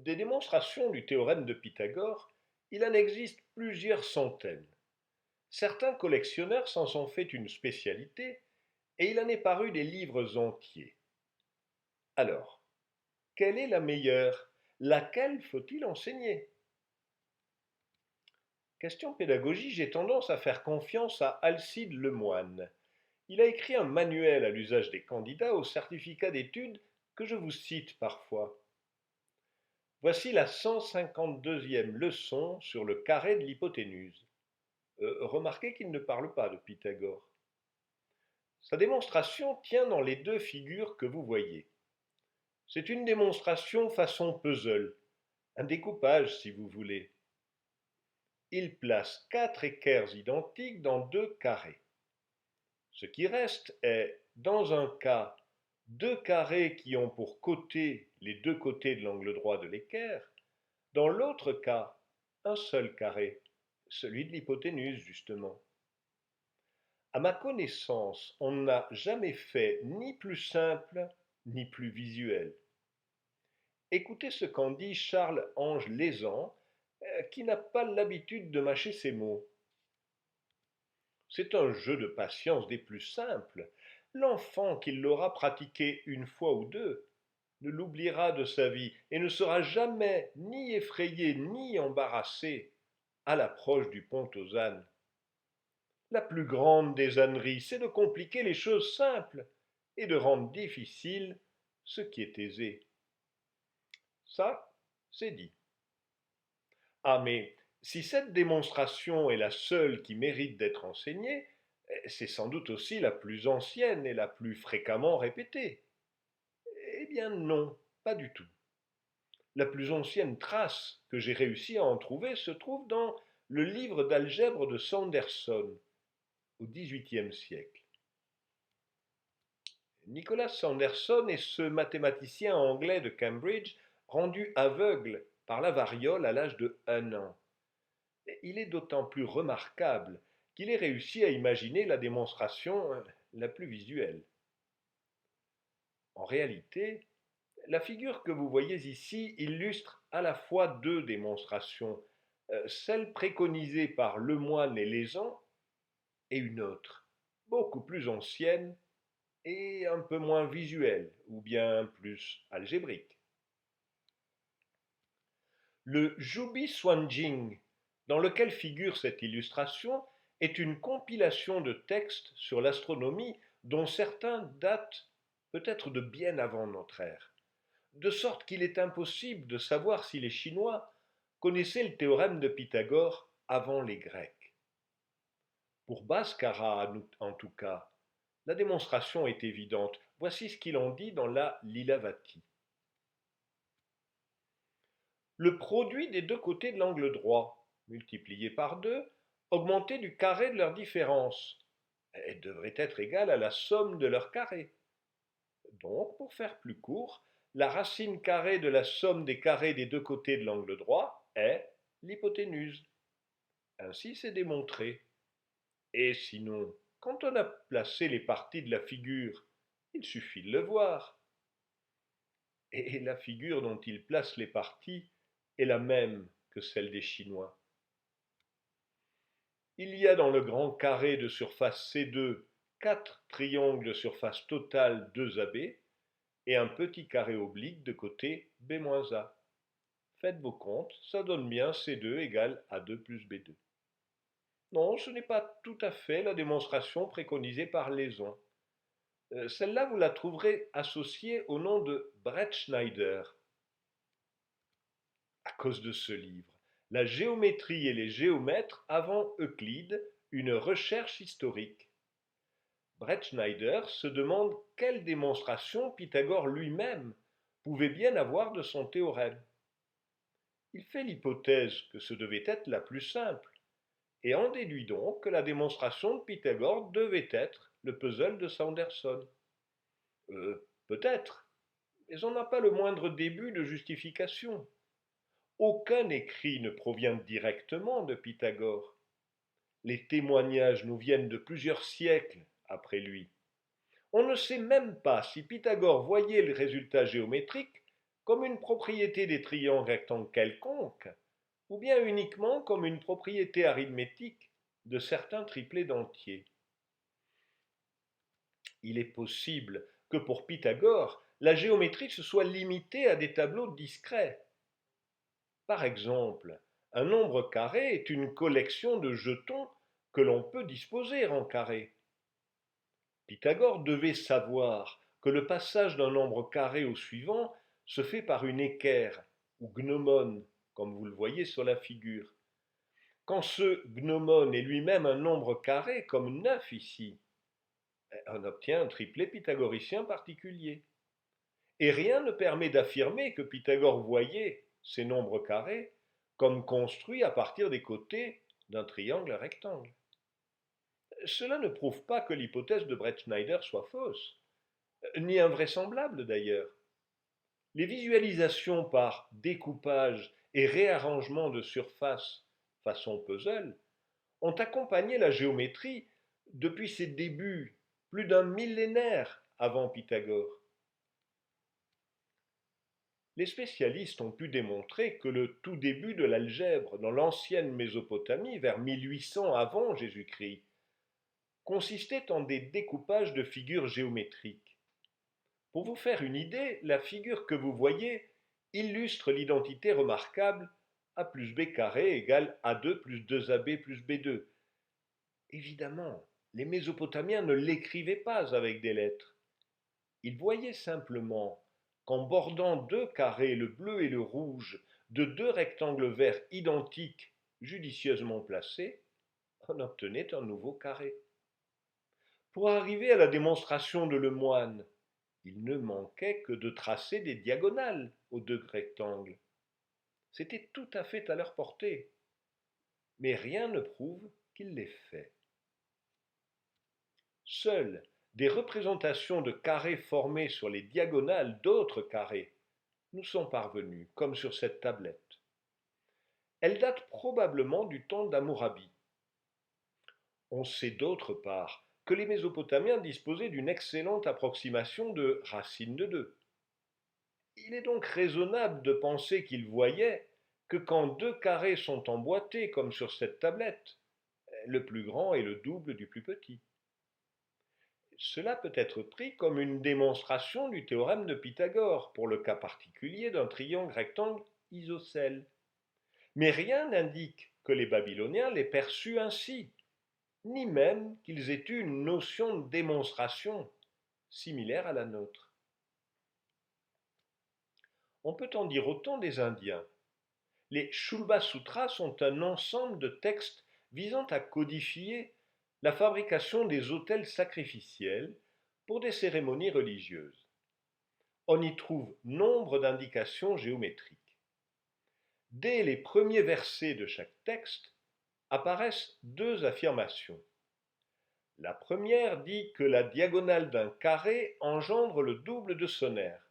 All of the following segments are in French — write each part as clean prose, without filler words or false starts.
Des démonstrations du théorème de Pythagore, il en existe plusieurs centaines. Certains collectionneurs s'en sont fait une spécialité et il en est paru des livres entiers. Alors, quelle est la meilleure? Laquelle faut-il enseigner? Question pédagogie, j'ai tendance à faire confiance à Alcide Lemoine. Il a écrit un manuel à l'usage des candidats au certificat d'études que je vous cite parfois. Voici la 152e leçon sur le carré de l'hypoténuse. Remarquez qu'il ne parle pas de Pythagore. Sa démonstration tient dans les deux figures que vous voyez. C'est une démonstration façon puzzle, un découpage si vous voulez. Il place 4 équerres identiques dans deux carrés. Ce qui reste est, dans un cas, deux carrés qui ont pour côté les deux côtés de l'angle droit de l'équerre, dans l'autre cas, un seul carré, celui de l'hypoténuse justement. À ma connaissance, on n'a jamais fait ni plus simple, ni plus visuel. Écoutez ce qu'en dit Charles-Ange Lézan, qui n'a pas l'habitude de mâcher ses mots. C'est un jeu de patience des plus simples. L'enfant qui l'aura pratiqué une fois ou deux ne l'oubliera de sa vie et ne sera jamais ni effrayé ni embarrassé à l'approche du pont aux ânes. La plus grande des âneries, c'est de compliquer les choses simples et de rendre difficile ce qui est aisé. Ça, c'est dit. Ah, mais si cette démonstration est la seule qui mérite d'être enseignée, c'est sans doute aussi la plus ancienne et la plus fréquemment répétée. Eh bien non, pas du tout. La plus ancienne trace que j'ai réussi à en trouver se trouve dans le livre d'algèbre de Sanderson, au XVIIIe siècle. Nicholas Sanderson est ce mathématicien anglais de Cambridge rendu aveugle par la variole à l'âge de 1 an. Il est d'autant plus remarquable qu'il ait réussi à imaginer la démonstration la plus visuelle. En réalité, la figure que vous voyez ici illustre à la fois deux démonstrations, celle préconisée par Lemoine et Lézan et une autre, beaucoup plus ancienne et un peu moins visuelle, ou bien plus algébrique. Le Jubi Swanjing, dans lequel figure cette illustration, est une compilation de textes sur l'astronomie dont certains datent peut-être de bien avant notre ère, de sorte qu'il est impossible de savoir si les Chinois connaissaient le théorème de Pythagore avant les Grecs. Pour Bhaskara, en tout cas, la démonstration est évidente. Voici ce qu'il en dit dans la Lilavati. Le produit des deux côtés de l'angle droit, multiplié par 2, augmenté du carré de leur différence, devrait être égal à la somme de leurs carrés. Donc, pour faire plus court, la racine carrée de la somme des carrés des deux côtés de l'angle droit est l'hypoténuse. Ainsi c'est démontré. Et sinon, quand on a placé les parties de la figure, il suffit de le voir. Et la figure dont il place les parties est la même que celle des Chinois. Il y a dans le grand carré de surface C2 4 triangles de surface totale 2AB et un petit carré oblique de côté B-A. Faites vos comptes, ça donne bien C2 égale A2 plus B2. Non, ce n'est pas tout à fait la démonstration préconisée par Lézon. Celle-là, vous la trouverez associée au nom de Bretschneider, à cause de ce livre. La géométrie et les géomètres avant Euclide, une recherche historique. Bretschneider se demande quelle démonstration Pythagore lui-même pouvait bien avoir de son théorème. Il fait l'hypothèse que ce devait être la plus simple, et en déduit donc que la démonstration de Pythagore devait être le puzzle de Sanderson. Peut-être, mais on n'a pas le moindre début de justification. Aucun écrit ne provient directement de Pythagore. Les témoignages nous viennent de plusieurs siècles après lui. On ne sait même pas si Pythagore voyait le résultat géométrique comme une propriété des triangles rectangles quelconques, ou bien uniquement comme une propriété arithmétique de certains triplets d'entiers. Il est possible que pour Pythagore, la géométrie se soit limitée à des tableaux discrets. Par exemple, un nombre carré est une collection de jetons que l'on peut disposer en carré. Pythagore devait savoir que le passage d'un nombre carré au suivant se fait par une équerre, ou gnomone, comme vous le voyez sur la figure. Quand ce gnomone est lui-même un nombre carré, comme 9 ici, on obtient un triplet pythagoricien particulier. Et rien ne permet d'affirmer que Pythagore voyait ces nombres carrés comme construits à partir des côtés d'un triangle rectangle. Cela ne prouve pas que l'hypothèse de Bretschneider soit fausse, ni invraisemblable d'ailleurs. Les visualisations par découpage et réarrangement de surface façon puzzle ont accompagné la géométrie depuis ses débuts, plus d'un millénaire avant Pythagore. Les spécialistes ont pu démontrer que le tout début de l'algèbre dans l'ancienne Mésopotamie, vers 1800 avant Jésus-Christ, consistait en des découpages de figures géométriques. Pour vous faire une idée, la figure que vous voyez illustre l'identité remarquable a plus b carré égale a2 plus 2ab plus b2. Évidemment, les Mésopotamiens ne l'écrivaient pas avec des lettres. Ils voyaient simplement qu'en bordant deux carrés, le bleu et le rouge, de deux rectangles verts identiques, judicieusement placés, on obtenait un nouveau carré. Pour arriver à la démonstration de Lemoine, il ne manquait que de tracer des diagonales aux deux rectangles. C'était tout à fait à leur portée, mais rien ne prouve qu'il l'ait fait. Seules des représentations de carrés formés sur les diagonales d'autres carrés nous sont parvenues, comme sur cette tablette. Elles datent probablement du temps d'Hammurabi. On sait d'autre part que les Mésopotamiens disposaient d'une excellente approximation de racine de 2. Il est donc raisonnable de penser qu'ils voyaient que quand deux carrés sont emboîtés comme sur cette tablette, le plus grand est le double du plus petit. Cela peut être pris comme une démonstration du théorème de Pythagore pour le cas particulier d'un triangle rectangle isocèle. Mais rien n'indique que les Babyloniens l'aient perçu ainsi, ni même qu'ils aient eu une notion de démonstration similaire à la nôtre. On peut en dire autant des Indiens. Les Shulba Sutras sont un ensemble de textes visant à codifier la fabrication des autels sacrificiels pour des cérémonies religieuses. On y trouve nombre d'indications géométriques. Dès les premiers versets de chaque texte apparaissent deux affirmations. La première dit que la diagonale d'un carré engendre le double de son aire.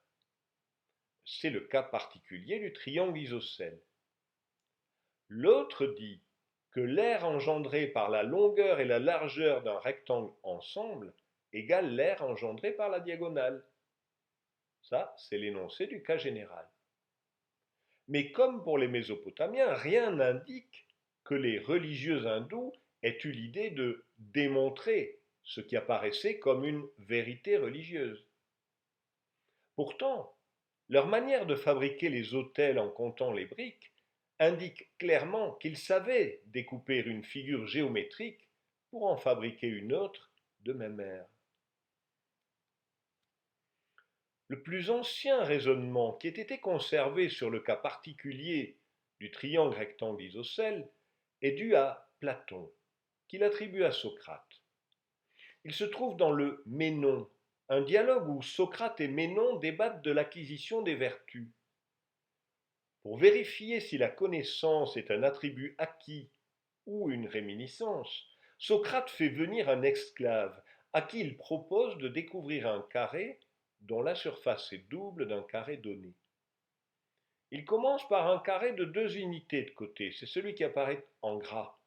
C'est le cas particulier du triangle isocèle. L'autre dit que l'aire engendré par la longueur et la largeur d'un rectangle ensemble égale l'aire engendrée par la diagonale. Ça, c'est l'énoncé du cas général. Mais comme pour les Mésopotamiens, rien n'indique que les religieux hindous aient eu l'idée de démontrer ce qui apparaissait comme une vérité religieuse. Pourtant, leur manière de fabriquer les autels en comptant les briques indique clairement qu'ils savaient découper une figure géométrique pour en fabriquer une autre de même aire. Le plus ancien raisonnement qui ait été conservé sur le cas particulier du triangle rectangle isocèle est dû à Platon, qu'il attribue à Socrate. Il se trouve dans le Ménon, un dialogue où Socrate et Ménon débattent de l'acquisition des vertus. Pour vérifier si la connaissance est un attribut acquis ou une réminiscence, Socrate fait venir un esclave à qui il propose de découvrir un carré dont la surface est double d'un carré donné. Il commence par un carré de 2 unités de côté, c'est celui qui apparaît en gras.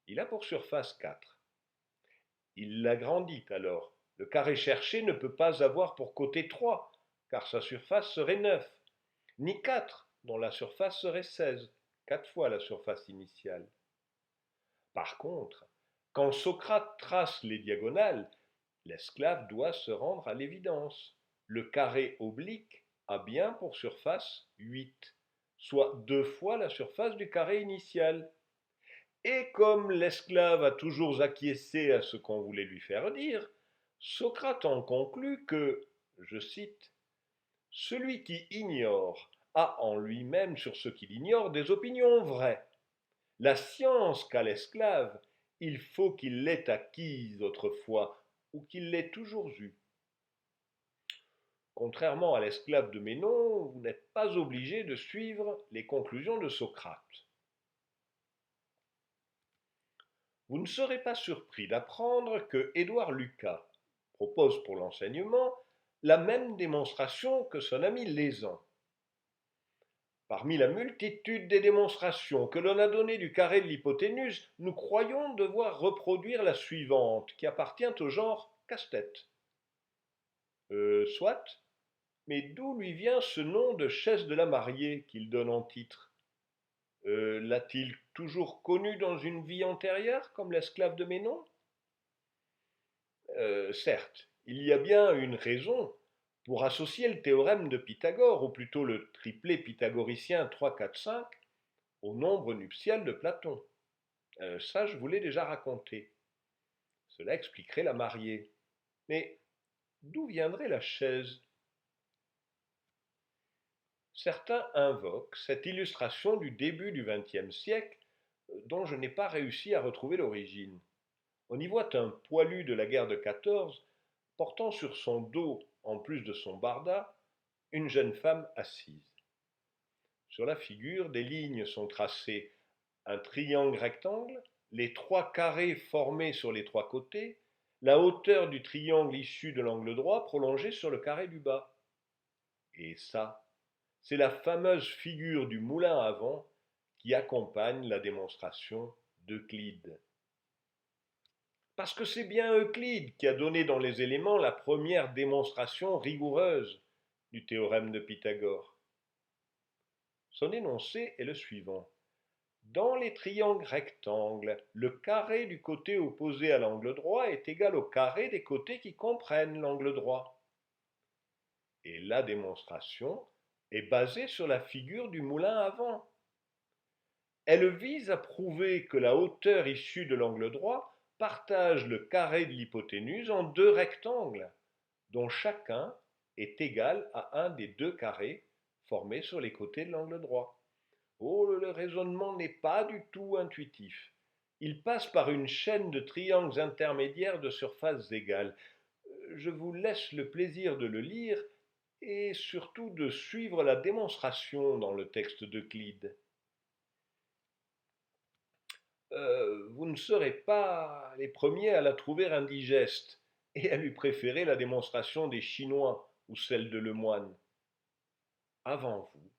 Il a pour surface 4. Il l'agrandit alors. Le carré cherché ne peut pas avoir pour côté 3, car sa surface serait 9, ni 4, dont la surface serait 16, 4 fois la surface initiale. Par contre, quand Socrate trace les diagonales, l'esclave doit se rendre à l'évidence. Le carré oblique a bien pour surface 8, soit 2 fois la surface du carré initial. Et comme l'esclave a toujours acquiescé à ce qu'on voulait lui faire dire, Socrate en conclut que, je cite, celui qui ignore a en lui-même sur ce qu'il ignore des opinions vraies. La science qu'a l'esclave, il faut qu'il l'ait acquise autrefois ou qu'il l'ait toujours eue. Contrairement à l'esclave de Ménon, vous n'êtes pas obligé de suivre les conclusions de Socrate. Vous ne serez pas surpris d'apprendre que Édouard Lucas propose pour l'enseignement la même démonstration que son ami Lézan. Parmi la multitude des démonstrations que l'on a données du carré de l'hypoténuse, nous croyons devoir reproduire la suivante, qui appartient au genre casse-tête. Soit, mais d'où lui vient ce nom de chaise de la mariée qu'il donne en titre? L'a-t-il toujours connu dans une vie antérieure, comme l'esclave de Ménon? Certes, il y a bien une raison pour associer le théorème de Pythagore, ou plutôt le triplet pythagoricien 3, 4, 5, au nombre nuptial de Platon. Ça, je vous l'ai déjà raconté. Cela expliquerait la mariée. Mais d'où viendrait la chaise? Certains invoquent cette illustration du début du XXe siècle, dont je n'ai pas réussi à retrouver l'origine. On y voit un poilu de la guerre de 14 portant sur son dos, en plus de son barda, une jeune femme assise. Sur la figure, des lignes sont tracées, un triangle rectangle, les 3 carrés formés sur les 3 côtés, la hauteur du triangle issu de l'angle droit prolongé sur le carré du bas. Et ça, c'est la fameuse figure du moulin à vent qui accompagne la démonstration d'Euclide. Parce que c'est bien Euclide qui a donné dans les éléments la première démonstration rigoureuse du théorème de Pythagore. Son énoncé est le suivant. Dans les triangles rectangles, le carré du côté opposé à l'angle droit est égal au carré des côtés qui comprennent l'angle droit. Et la démonstration est basée sur la figure du moulin à vent. Elle vise à prouver que la hauteur issue de l'angle droit partage le carré de l'hypoténuse en 2 rectangles, dont chacun est égal à un des 2 carrés formés sur les côtés de l'angle droit. Oh, le raisonnement n'est pas du tout intuitif. Il passe par une chaîne de triangles intermédiaires de surfaces égales. Je vous laisse le plaisir de le lire et surtout de suivre la démonstration dans le texte d'Euclide. Vous ne serez pas les premiers à la trouver indigeste et à lui préférer la démonstration des Chinois ou celle de Lemoine. Avant vous,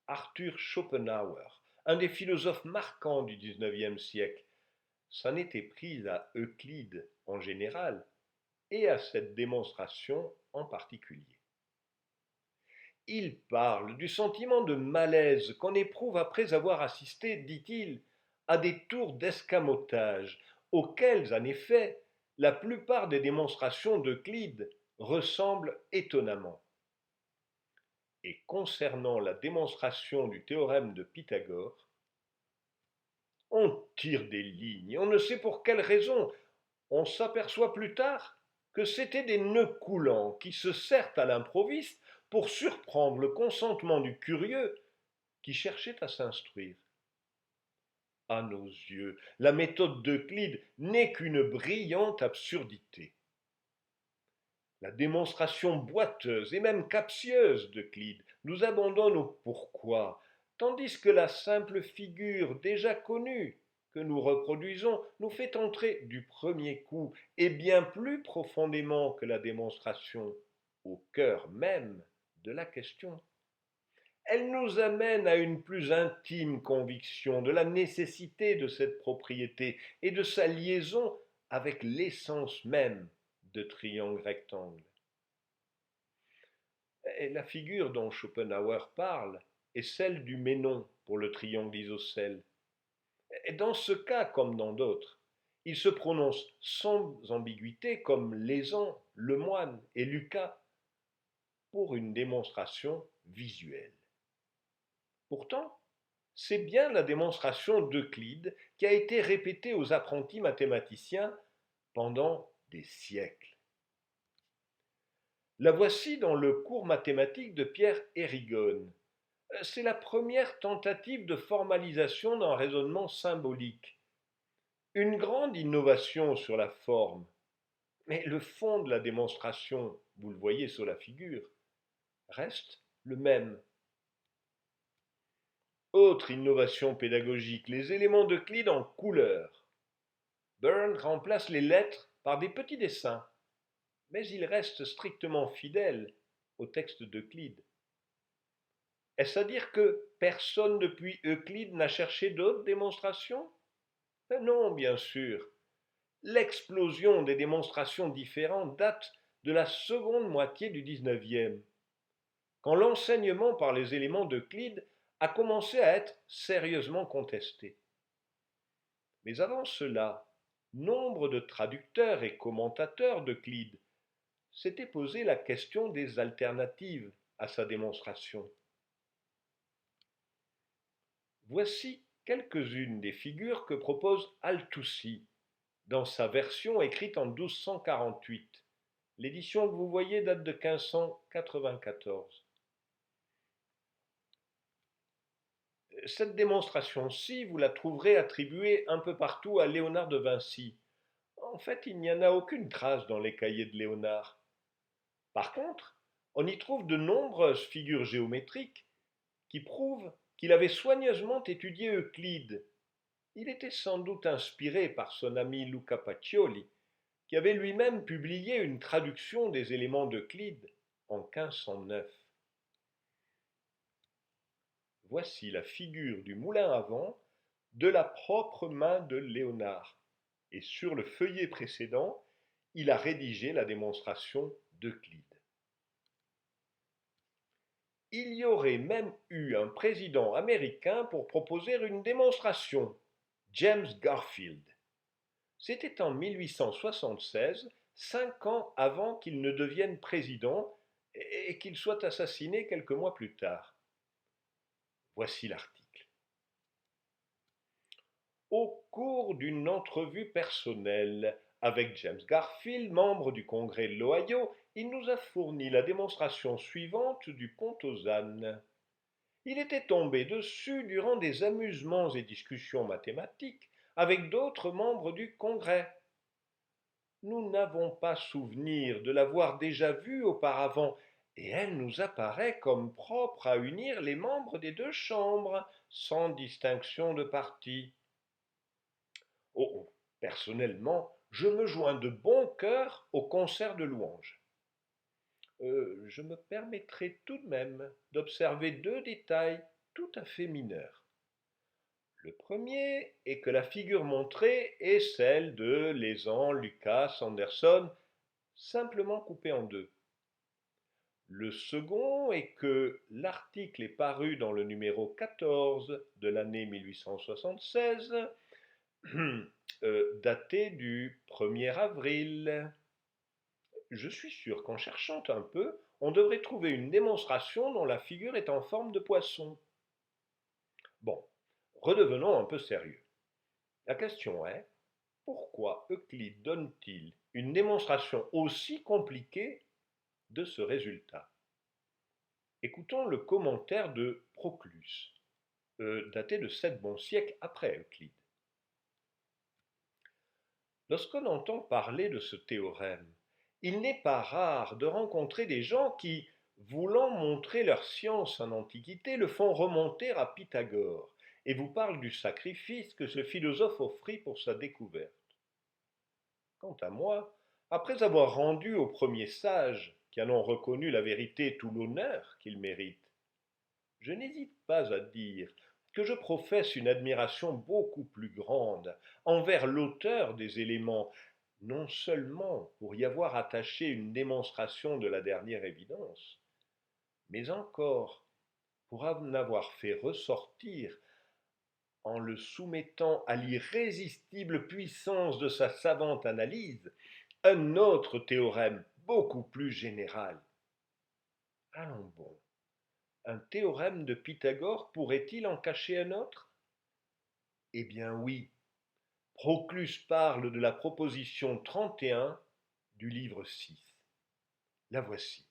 Arthur Schopenhauer, un des philosophes marquants du XIXe siècle, s'en était pris à Euclide en général et à cette démonstration en particulier. Il parle du sentiment de malaise qu'on éprouve après avoir assisté, dit-il, à des tours d'escamotage, auxquels, en effet, la plupart des démonstrations d'Euclide ressemblent étonnamment. Et concernant la démonstration du théorème de Pythagore, on tire des lignes, on ne sait pour quelle raison, on s'aperçoit plus tard que c'étaient des nœuds coulants qui se serrent à l'improviste pour surprendre le consentement du curieux qui cherchait à s'instruire. À nos yeux, la méthode d'Euclide n'est qu'une brillante absurdité. La démonstration boiteuse et même captieuse d'Euclide nous abandonne au pourquoi, tandis que la simple figure déjà connue que nous reproduisons nous fait entrer du premier coup et bien plus profondément que la démonstration au cœur même de la question. Elle nous amène à une plus intime conviction de la nécessité de cette propriété et de sa liaison avec l'essence même de triangle rectangle. Et la figure dont Schopenhauer parle est celle du ménon pour le triangle isocèle. Et dans ce cas, comme dans d'autres, il se prononce sans ambiguïté comme Lézan, Lemoine et Lucas pour une démonstration visuelle. Pourtant, c'est bien la démonstration d'Euclide qui a été répétée aux apprentis mathématiciens pendant des siècles. La voici dans le cours mathématique de Pierre Erigone. C'est la première tentative de formalisation d'un raisonnement symbolique. Une grande innovation sur la forme, mais le fond de la démonstration, vous le voyez sur la figure, reste le même. Autre innovation pédagogique, les éléments d'Euclide en couleur. Byrne remplace les lettres par des petits dessins, mais il reste strictement fidèle au texte d'Euclide. Est-ce à dire que personne depuis Euclide n'a cherché d'autres démonstrations? Non, bien sûr. L'explosion des démonstrations différentes date de la seconde moitié du XIXe, quand l'enseignement par les éléments d'Euclide a commencé à être sérieusement contesté. Mais avant cela, nombre de traducteurs et commentateurs d'Euclide s'étaient posé la question des alternatives à sa démonstration. Voici quelques-unes des figures que propose Al-Toussi dans sa version écrite en 1248. L'édition que vous voyez date de 1594. Cette démonstration-ci, vous la trouverez attribuée un peu partout à Léonard de Vinci. En fait, il n'y en a aucune trace dans les cahiers de Léonard. Par contre, on y trouve de nombreuses figures géométriques qui prouvent qu'il avait soigneusement étudié Euclide. Il était sans doute inspiré par son ami Luca Pacioli, qui avait lui-même publié une traduction des éléments d'Euclide en 1509. Voici la figure du moulin à vent de la propre main de Léonard, et sur le feuillet précédent, il a rédigé la démonstration d'Euclide. Il y aurait même eu un président américain pour proposer une démonstration, James Garfield. C'était en 1876, 5 ans avant qu'il ne devienne président et qu'il soit assassiné quelques mois plus tard. Voici l'article. Au cours d'une entrevue personnelle avec James Garfield, membre du Congrès de l'Ohio, il nous a fourni la démonstration suivante du pont aux ânes. Il était tombé dessus durant des amusements et discussions mathématiques avec d'autres membres du Congrès. Nous n'avons pas souvenir de l'avoir déjà vue auparavant, et elle nous apparaît comme propre à unir les membres des deux chambres, sans distinction de parti. Oh, personnellement, je me joins de bon cœur au concert de louanges. Je me permettrai tout de même d'observer deux détails tout à fait mineurs. Le premier est que la figure montrée est celle de Lézan, Lucas, Anderson, simplement coupée en deux. Le second est que l'article est paru dans le numéro 14 de l'année 1876, daté du 1er avril. Je suis sûr qu'en cherchant un peu, on devrait trouver une démonstration dont la figure est en forme de poisson. Bon, redevenons un peu sérieux. La question est, pourquoi Euclide donne-t-il une démonstration aussi compliquée de ce résultat? Écoutons le commentaire de Proclus, daté de 7 bons siècles après Euclide. Lorsqu'on entend parler de ce théorème, il n'est pas rare de rencontrer des gens qui, voulant montrer leur science en Antiquité, le font remonter à Pythagore et vous parlent du sacrifice que ce philosophe offrit pour sa découverte. Quant à moi, après avoir rendu aux premiers sages qui en ont reconnu la vérité tout l'honneur qu'ils méritent, je n'hésite pas à dire que je professe une admiration beaucoup plus grande envers l'auteur des éléments, non seulement pour y avoir attaché une démonstration de la dernière évidence, Mais encore, pour en avoir fait ressortir, en le soumettant à l'irrésistible puissance de sa savante analyse, un autre théorème beaucoup plus général. Allons bon, un théorème de Pythagore pourrait-il en cacher un autre? Eh bien oui, Proclus parle de la proposition 31 du livre 6. La voici.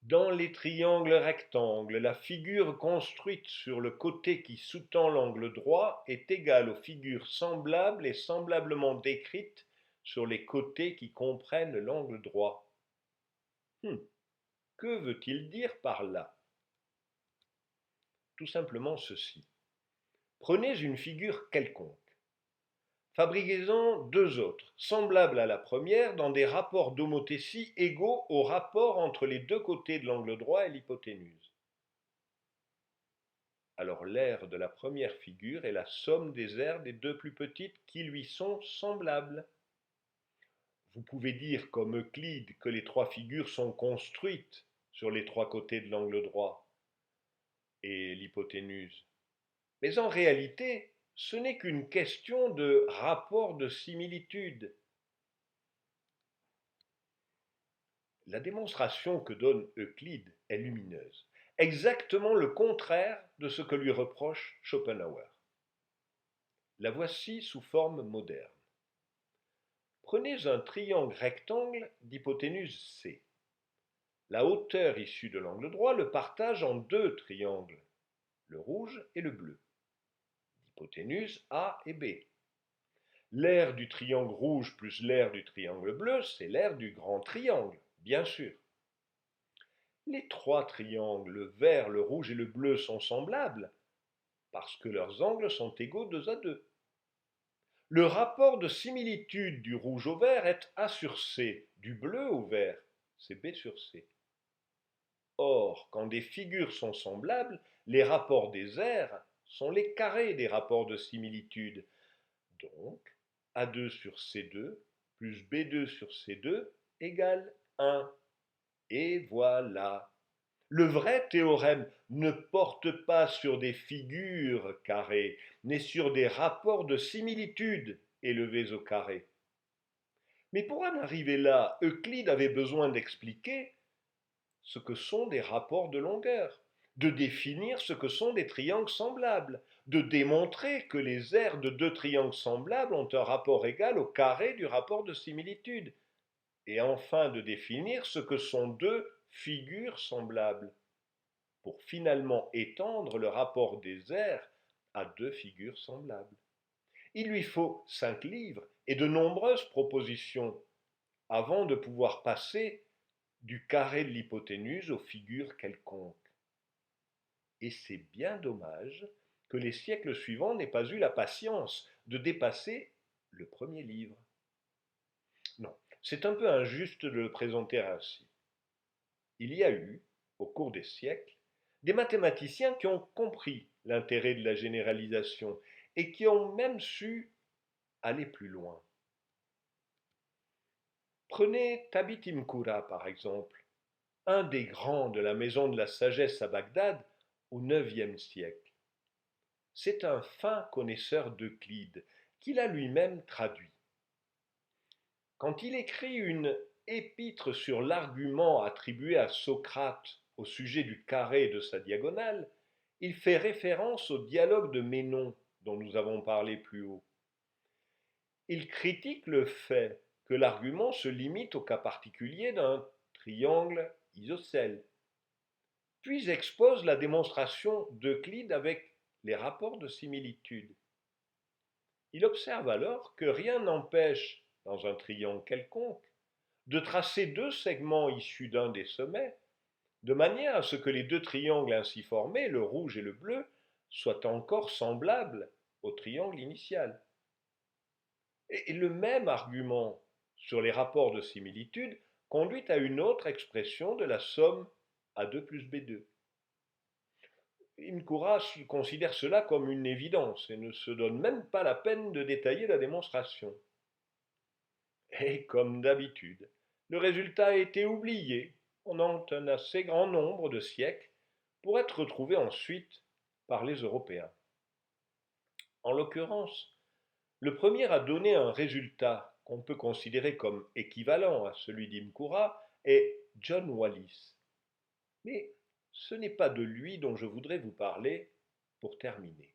Dans les triangles rectangles, la figure construite sur le côté qui sous-tend l'angle droit est égale aux figures semblables et semblablement décrites sur les côtés qui comprennent l'angle droit. Que veut-il dire par là? Tout simplement ceci. Prenez une figure quelconque. Fabriquez-en deux autres, semblables à la première, dans des rapports d'homothétie égaux au rapport entre les deux côtés de l'angle droit et l'hypoténuse. Alors l'aire de la première figure est la somme des aires des deux plus petites qui lui sont semblables. Vous pouvez dire comme Euclide que les trois figures sont construites sur les trois côtés de l'angle droit et l'hypoténuse. Mais en réalité, ce n'est qu'une question de rapport de similitude. La démonstration que donne Euclide est lumineuse, exactement le contraire de ce que lui reproche Schopenhauer. La voici sous forme moderne. Prenez un triangle rectangle d'hypoténuse C. La hauteur issue de l'angle droit le partage en deux triangles, le rouge et le bleu, d'hypoténuse A et B. L'aire du triangle rouge plus l'aire du triangle bleu, c'est l'aire du grand triangle, bien sûr. Les trois triangles, le vert, le rouge et le bleu, sont semblables, parce que leurs angles sont égaux 2 à 2. Le rapport de similitude du rouge au vert est A sur C, du bleu au vert, c'est B sur C. Or, quand des figures sont semblables, les rapports des aires sont les carrés des rapports de similitude. Donc, A2 sur C2 plus B2 sur C2 égale 1. Et voilà. Le vrai théorème ne porte pas sur des figures carrées, mais sur des rapports de similitude élevés au carré. Mais pour en arriver là, Euclide avait besoin d'expliquer ce que sont des rapports de longueur, de définir ce que sont des triangles semblables, de démontrer que les aires de deux triangles semblables ont un rapport égal au carré du rapport de similitude, et enfin de définir ce que sont deux figures semblables, pour finalement étendre le rapport des aires à deux figures semblables. Il lui faut 5 livres et de nombreuses propositions avant de pouvoir passer du carré de l'hypoténuse aux figures quelconques. Et c'est bien dommage que les siècles suivants n'aient pas eu la patience de dépasser le premier livre. Non, c'est un peu injuste de le présenter ainsi. Il y a eu, au cours des siècles, des mathématiciens qui ont compris l'intérêt de la généralisation et qui ont même su aller plus loin. Prenez Tabit Imkura par exemple, un des grands de la maison de la sagesse à Bagdad au IXe siècle. C'est un fin connaisseur d'Euclide qu'il a lui-même traduit. Quand il écrit une épître sur l'argument attribué à Socrate au sujet du carré et de sa diagonale, il fait référence au dialogue de Ménon dont nous avons parlé plus haut. Il critique le fait que l'argument se limite au cas particulier d'un triangle isocèle, puis expose la démonstration d'Euclide avec les rapports de similitude. Il observe alors que rien n'empêche, dans un triangle quelconque, de tracer deux segments issus d'un des sommets, de manière à ce que les deux triangles ainsi formés, le rouge et le bleu, soient encore semblables au triangle initial. Et le même argument sur les rapports de similitude conduit à une autre expression de la somme A2 plus B2. Imkura considère cela comme une évidence et ne se donne même pas la peine de détailler la démonstration. Et comme d'habitude, le résultat a été oublié pendant un assez grand nombre de siècles pour être retrouvés ensuite par les Européens. En l'occurrence, le premier à donner un résultat qu'on peut considérer comme équivalent à celui d'Imkura est John Wallis. Mais ce n'est pas de lui dont je voudrais vous parler pour terminer.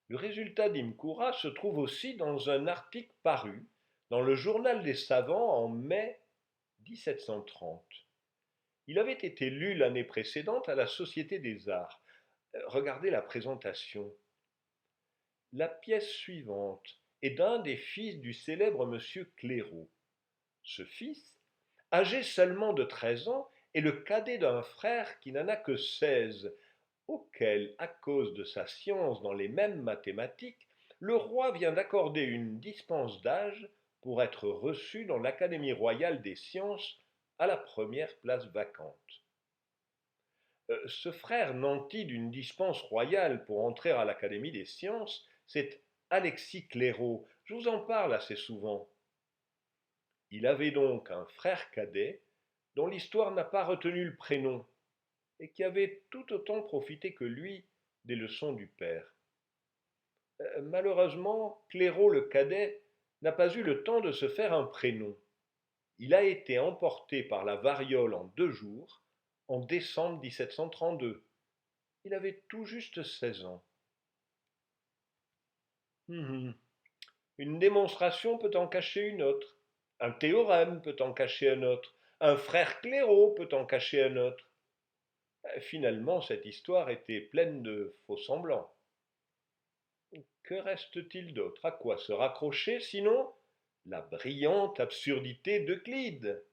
Le résultat d'Imkura se trouve aussi dans un article paru dans le Journal des savants en mai 1730. Il avait été lu l'année précédente à la Société des Arts. Regardez la présentation. La pièce suivante est d'un des fils du célèbre monsieur Clairaut. Ce fils, âgé seulement de 13 ans, est le cadet d'un frère qui n'en a que 16, auquel, à cause de sa science dans les mêmes mathématiques, le roi vient d'accorder une dispense d'âge pour être reçu dans l'Académie royale des sciences à la première place vacante. Ce frère nanti d'une dispense royale pour entrer à l'Académie des sciences, c'est Alexis Clairaut. Je vous en parle assez souvent. Il avait donc un frère cadet dont l'histoire n'a pas retenu le prénom et qui avait tout autant profité que lui des leçons du père. Malheureusement, Clairaut le cadet n'a pas eu le temps de se faire un prénom. Il a été emporté par la variole en 2 jours, en décembre 1732. Il avait tout juste 16 ans. Une démonstration peut en cacher une autre. Un théorème peut en cacher un autre. Un frère Clairaut peut en cacher un autre. Finalement, cette histoire était pleine de faux-semblants. Que reste-t-il d'autre? À quoi se raccrocher sinon la brillante absurdité d'Euclide?